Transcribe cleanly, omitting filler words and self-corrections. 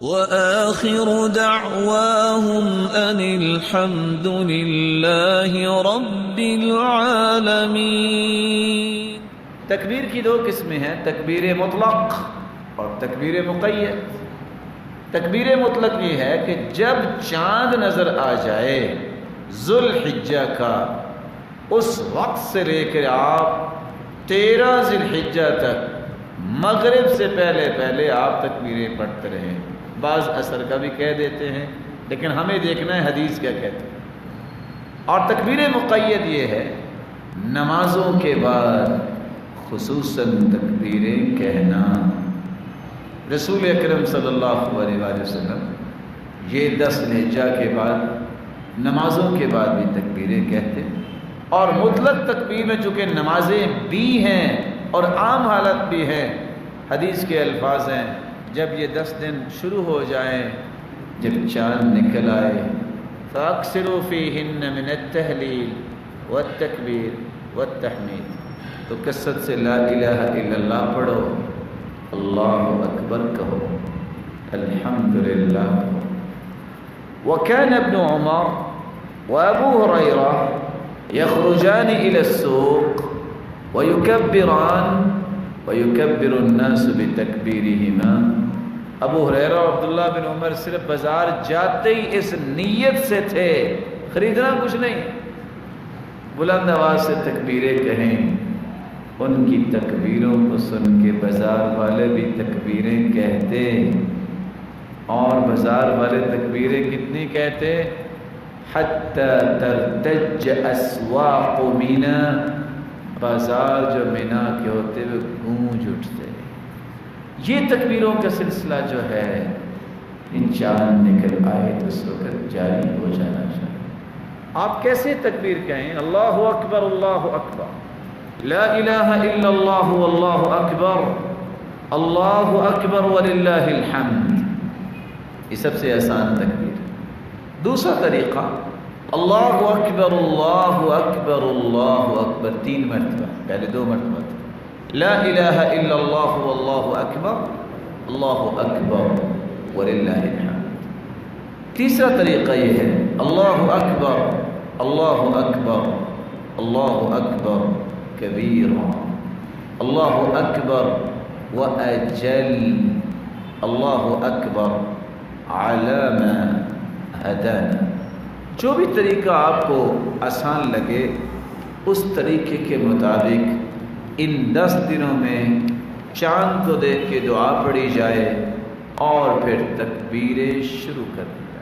وآخر دعواهم أن الحمد لله رب العالمين۔ تکبیر کی دو قسمیں ہیں، تکبیر مطلق اور تکبیر مقید۔ تکبیر مطلق یہ ہے کہ جب چاند نظر آ جائے ذو الحجہ کا، اس وقت سے لے کر آپ 13 ذی الحجہ تک مغرب سے پہلے آپ تکبیریں پڑھتے رہیں۔ بعض عصر کا بھی کہہ دیتے ہیں، لیکن ہمیں دیکھنا ہے حدیث کیا کہتے ہیں۔ اور تکبیر مقید یہ ہے نمازوں کے بعد خصوصاً تکبیریں کہنا۔ رسول اکرم صلی اللہ علیہ وآلہ وسلم یہ 10 ذی الحجہ کے بعد نمازوں کے بعد بھی تکبیریں کہتے ہیں، اور مطلق تکبیر میں چونکہ نمازیں بھی ہیں اور عام حالت بھی ہیں، حدیث کے الفاظ ہیں جب یہ 10 دن شروع ہو جائیں، جب چاند نکل آئے فَأَكْثِرُوا فِيهِنَّ مِنَ التَّهْلِيلِ وَالتَّكْبِيرِ وَالتَّحْمِيدِ، تو کثرت سے لا الہ الا اللہ پڑھو، اللہ اکبر کہو، الحمدللہ کہو۔ وَكَانَ ابْنُ عُمَرَ وَأَبُو هُرَيْرَةَ يَخْرُجَانِ إِلَى السُّوقِ وَيُكَبِّرَانِ وَيُكَبِّرُ النَّاسُ بِتَكْبِيرِهِمَا۔ ابو ہریرہ اور عبداللہ بن عمر صرف بازار جاتے ہی اس نیت سے تھے، خریدنا کچھ نہیں، بلند آواز سے تکبیریں کہیں۔ ان کی تکبیروں کو سن کے بازار والے بھی تکبیریں کہتے، اور بازار والے تکبیریں کتنی کہتے؟ حتی ترتج اسواق مینا، بازار جو مینا کے ہوتے ہوئے گونج اٹھتے۔ یہ تکبیروں کا سلسلہ جو ہے ان چاند نکل آئے تو اس وقت جاری ہو جانا چاہیے۔ آپ کیسے تکبیر کہیں؟ اللہ اکبر اللہ اکبر، لا الہ الا اللہ واللہ اکبر، اللہ اکبر وللہ الحمد، یہ سب سے آسان تکبیر۔ دوسرا طریقہ اللہ اکبر اللہ اکبر اللہ اکبر 3 مرتبہ، پہلے 2 مرتبہ لا الہ الا اللہ واللہ اکبر، اللہ اکبر وللہ الحمد۔ تیسرا طریقہ یہ ہے اللہ اکبر اللہ اکبر اللہ اکبر کبیرا، اللہ اکبر واجل، اللہ اکبر علی ما ہدانا۔ جو بھی طریقہ آپ کو آسان لگے اس طریقے کے مطابق ان 10 دنوں میں چاند کو دیکھ کے دعا پڑھی جائے اور پھر تکبیریں شروع کر دیں۔